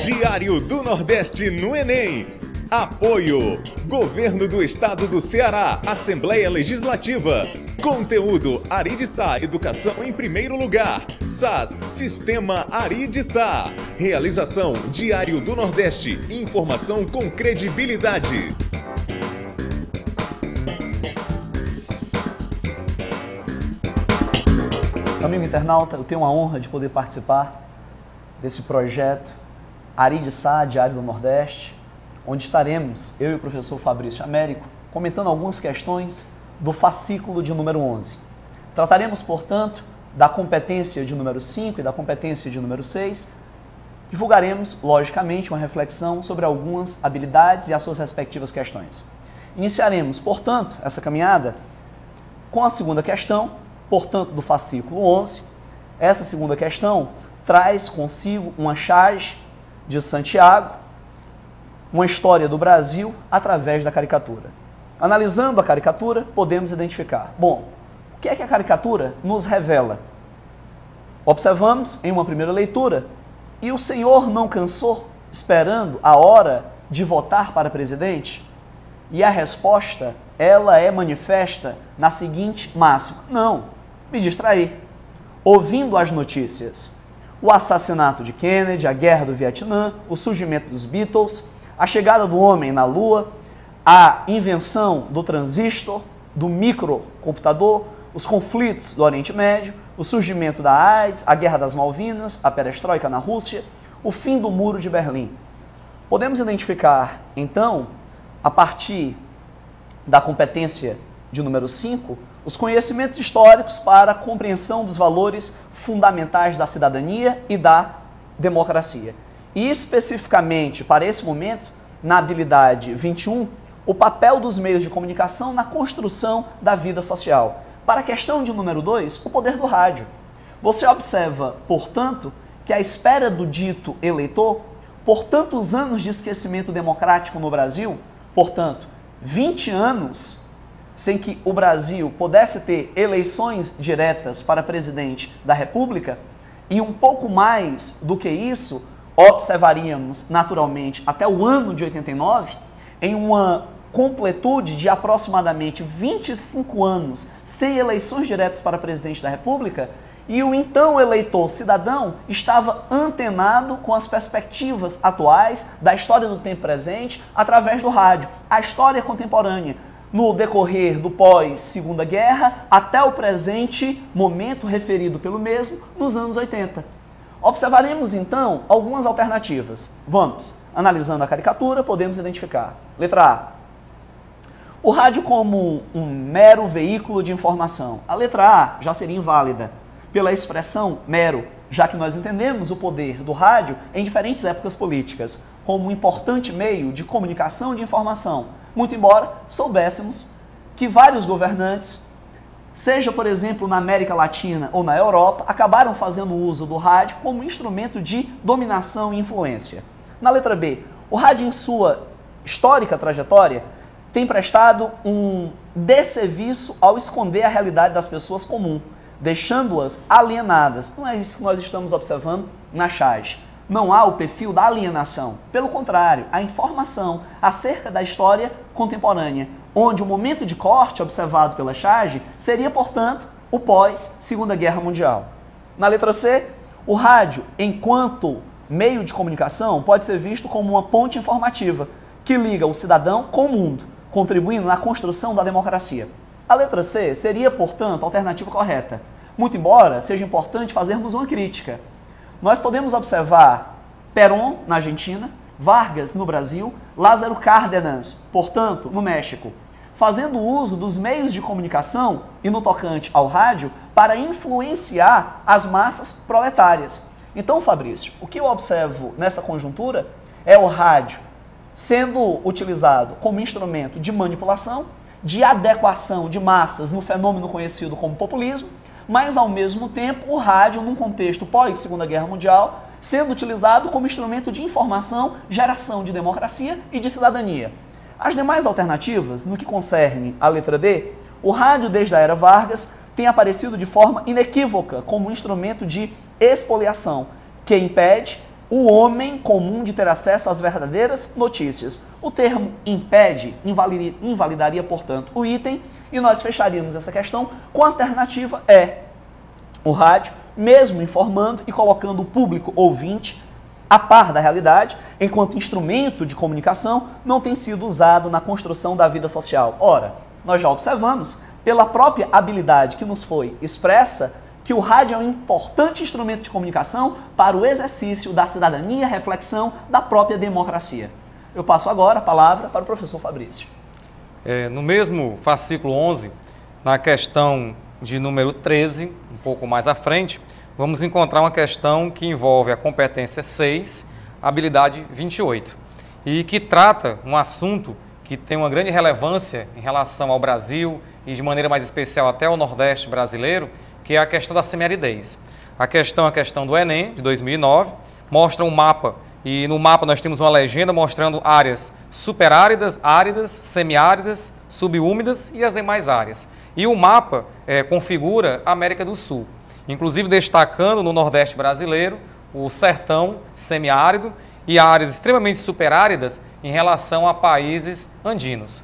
Diário do Nordeste no Enem. Apoio: Governo do Estado do Ceará, Assembleia Legislativa. Conteúdo: Aridsa, Educação em primeiro lugar. SAS, Sistema Aridsa. Realização: Diário do Nordeste, informação com credibilidade. Amigo internauta, eu tenho a honra de poder participar desse projeto Aridsa, Diário do Nordeste, onde estaremos, eu e o professor Fabrício Américo, comentando algumas questões do fascículo de número 11. Trataremos, portanto, da competência de número 5 e da competência de número 6. Divulgaremos, logicamente, uma reflexão sobre algumas habilidades e as suas respectivas questões. Iniciaremos, portanto, essa caminhada com a segunda questão, portanto, do fascículo 11. Essa segunda questão traz consigo uma charge de Santiago, uma história do Brasil através da caricatura. Analisando a caricatura, podemos identificar. Bom, o que é que a caricatura nos revela? Observamos em uma primeira leitura, e o senhor não cansou esperando a hora de votar para presidente? E a resposta, ela é manifesta na seguinte máxima: não, me distraí. Ouvindo as notícias, o assassinato de Kennedy, a guerra do Vietnã, o surgimento dos Beatles, a chegada do homem na Lua, a invenção do transistor, do microcomputador, os conflitos do Oriente Médio, o surgimento da AIDS, a Guerra das Malvinas, a perestroika na Rússia, o fim do Muro de Berlim. Podemos identificar, então, a partir da competência de número 5, os conhecimentos históricos para a compreensão dos valores fundamentais da cidadania e da democracia. E especificamente, para esse momento, na habilidade 21, o papel dos meios de comunicação na construção da vida social. Para a questão de número 2, o poder do rádio. Você observa, portanto, que à espera do dito eleitor, por tantos anos de esquecimento democrático no Brasil, portanto, 20 anos sem que o Brasil pudesse ter eleições diretas para presidente da República, e um pouco mais do que isso, observaríamos naturalmente até o ano de 89, em uma completude de aproximadamente 25 anos sem eleições diretas para presidente da República, e o então eleitor cidadão estava antenado com as perspectivas atuais da história do tempo presente através do rádio, a história contemporânea, no decorrer do pós-Segunda Guerra até o presente momento referido pelo mesmo nos anos 80. Observaremos então algumas alternativas. Vamos, analisando a caricatura, podemos identificar. Letra A: o rádio como um mero veículo de informação. A letra A já seria inválida pela expressão mero, já que nós entendemos o poder do rádio em diferentes épocas políticas como um importante meio de comunicação e de informação, muito embora soubéssemos que vários governantes, seja, por exemplo, na América Latina ou na Europa, acabaram fazendo uso do rádio como instrumento de dominação e influência. Na letra B, o rádio em sua histórica trajetória tem prestado um desserviço ao esconder a realidade das pessoas comuns, deixando-as alienadas. Não é isso que nós estamos observando na charge. Não há o perfil da alienação. Pelo contrário, a informação acerca da história contemporânea, onde o momento de corte observado pela charge seria, portanto, o pós-Segunda Guerra Mundial. Na letra C, o rádio, enquanto meio de comunicação, pode ser visto como uma ponte informativa que liga o cidadão com o mundo, contribuindo na construção da democracia. A letra C seria, portanto, a alternativa correta, muito embora seja importante fazermos uma crítica. Nós podemos observar Perón na Argentina, Vargas no Brasil, Lázaro Cárdenas, portanto, no México, fazendo uso dos meios de comunicação e no tocante ao rádio para influenciar as massas proletárias. Então, Fabrício, o que eu observo nessa conjuntura é o rádio sendo utilizado como instrumento de manipulação, de adequação de massas no fenômeno conhecido como populismo, mas, ao mesmo tempo, o rádio, num contexto pós-Segunda Guerra Mundial, sendo utilizado como instrumento de informação, geração de democracia e de cidadania. As demais alternativas, no que concerne a letra D, o rádio, desde a era Vargas, tem aparecido de forma inequívoca como um instrumento de expoliação, que impede o homem comum de ter acesso às verdadeiras notícias. O termo impede, invalidaria, portanto, o item, e nós fecharíamos essa questão com a alternativa o rádio, mesmo informando e colocando o público ouvinte a par da realidade, enquanto instrumento de comunicação, não tem sido usado na construção da vida social. Ora, nós já observamos, pela própria habilidade que nos foi expressa, que o rádio é um importante instrumento de comunicação para o exercício da cidadania, reflexão da própria democracia. Eu passo agora a palavra para o professor Fabrício. No mesmo fascículo 11, na questão de número 13, um pouco mais à frente, vamos encontrar uma questão que envolve a competência 6, habilidade 28, e que trata um assunto que tem uma grande relevância em relação ao Brasil e de maneira mais especial até ao Nordeste brasileiro, que é a questão da semiaridez. A questão do Enem, de 2009, mostra um mapa, e no mapa nós temos uma legenda mostrando áreas superáridas, áridas, semiáridas, subúmidas e as demais áreas. E o mapa configura a América do Sul, inclusive destacando no Nordeste brasileiro o sertão semiárido e áreas extremamente superáridas em relação a países andinos.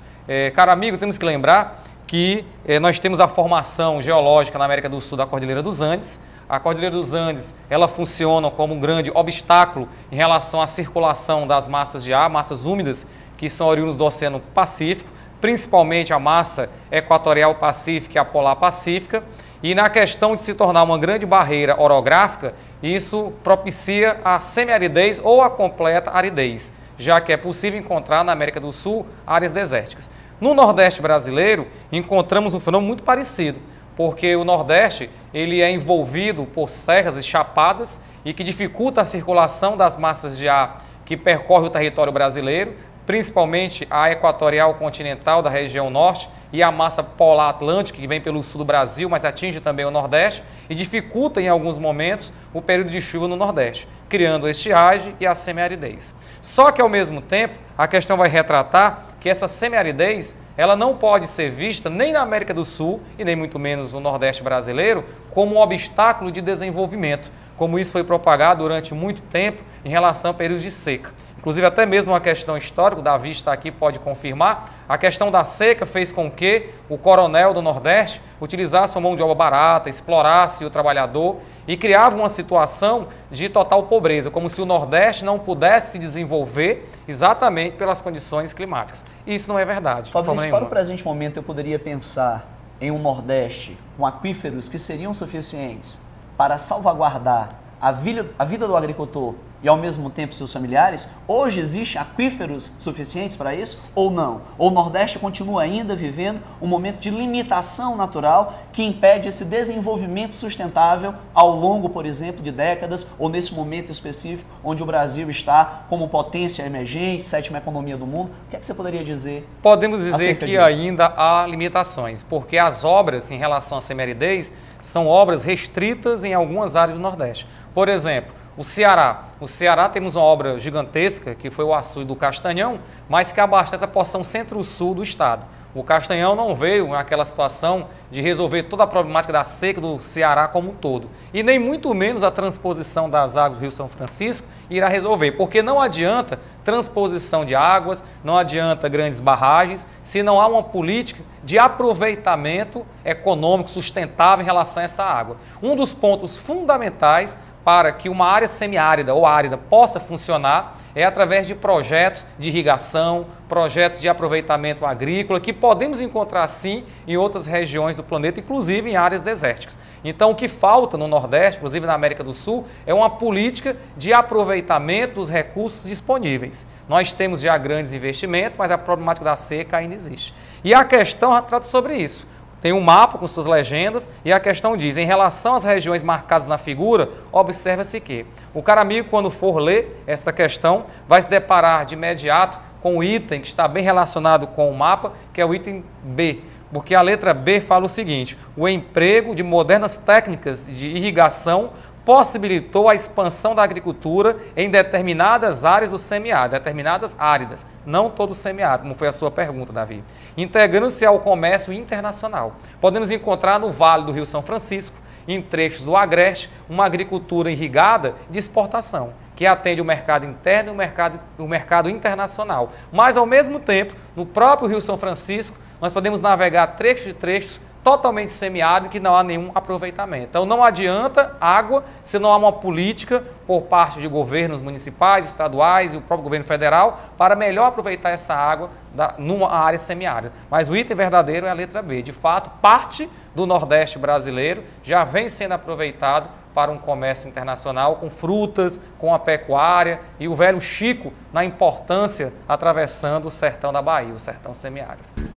Caro amigo, temos que lembrar que nós temos a formação geológica na América do Sul da Cordilheira dos Andes. A Cordilheira dos Andes, ela funciona como um grande obstáculo em relação à circulação das massas de ar, massas úmidas, que são oriundas do Oceano Pacífico, principalmente a massa equatorial pacífica e a polar pacífica. E na questão de se tornar uma grande barreira orográfica, isso propicia a semiaridez ou a completa aridez, já que é possível encontrar na América do Sul áreas desérticas. No Nordeste brasileiro, encontramos um fenômeno muito parecido, porque o Nordeste ele é envolvido por serras e chapadas e que dificulta a circulação das massas de ar que percorrem o território brasileiro, principalmente a equatorial continental da região norte e a massa polar atlântica que vem pelo sul do Brasil, mas atinge também o Nordeste e dificulta em alguns momentos o período de chuva no Nordeste, criando a estiagem e a semiaridez. Só que ao mesmo tempo a questão vai retratar que essa semiaridez ela não pode ser vista nem na América do Sul e nem muito menos no Nordeste brasileiro como um obstáculo de desenvolvimento, como isso foi propagado durante muito tempo em relação a períodos de seca. Inclusive, até mesmo uma questão histórica, o Davi está aqui, pode confirmar, a questão da seca fez com que o coronel do Nordeste utilizasse a mão de obra barata, explorasse o trabalhador e criava uma situação de total pobreza, como se o Nordeste não pudesse se desenvolver exatamente pelas condições climáticas. Isso não é verdade. Fabrício, para o presente momento eu poderia pensar em um Nordeste com aquíferos que seriam suficientes para salvaguardar a vida do agricultor e ao mesmo tempo seus familiares? Hoje existem aquíferos suficientes para isso ou não? Ou o Nordeste continua ainda vivendo um momento de limitação natural que impede esse desenvolvimento sustentável ao longo, por exemplo, de décadas ou nesse momento específico onde o Brasil está como potência emergente, sétima economia do mundo? O que é que você poderia dizer? Podemos dizer que ainda há limitações, porque as obras em relação à semiaridez são obras restritas em algumas áreas do Nordeste. Por exemplo, o Ceará. O Ceará temos uma obra gigantesca, que foi o açude do Castanhão, mas que abastece a porção centro-sul do estado. O Castanhão não veio naquela situação de resolver toda a problemática da seca do Ceará como um todo. E nem muito menos a transposição das águas do Rio São Francisco irá resolver, porque não adianta transposição de águas, não adianta grandes barragens, se não há uma política de aproveitamento econômico sustentável em relação a essa água. Um dos pontos fundamentais para que uma área semiárida ou árida possa funcionar é através de projetos de irrigação, projetos de aproveitamento agrícola, que podemos encontrar sim em outras regiões do planeta, inclusive em áreas desérticas. Então o que falta no Nordeste, inclusive na América do Sul, é uma política de aproveitamento dos recursos disponíveis. Nós temos já grandes investimentos, mas a problemática da seca ainda existe. E a questão trata sobre isso. Tem um mapa com suas legendas e a questão diz, em relação às regiões marcadas na figura, observa-se que o caro amigo, quando for ler essa questão, vai se deparar de imediato com o item que está bem relacionado com o mapa, que é o item B, porque a letra B fala o seguinte: o emprego de modernas técnicas de irrigação possibilitou a expansão da agricultura em determinadas áreas do semiárido, determinadas áridas, não todo semiárido, como foi a sua pergunta, Davi, integrando-se ao comércio internacional. Podemos encontrar no Vale do Rio São Francisco, em trechos do Agreste, uma agricultura irrigada de exportação. que atende o mercado interno e o mercado internacional. Mas, ao mesmo tempo, no próprio Rio São Francisco, nós podemos navegar trechos de trechos totalmente semiárido que não há nenhum aproveitamento. Então não adianta água se não há uma política por parte de governos municipais, estaduais e o próprio governo federal para melhor aproveitar essa água numa área semiárida. Mas o item verdadeiro é a letra B. De fato, parte do Nordeste brasileiro já vem sendo aproveitado para um comércio internacional com frutas, com a pecuária e o velho Chico na importância atravessando o sertão da Bahia, o sertão semiárido.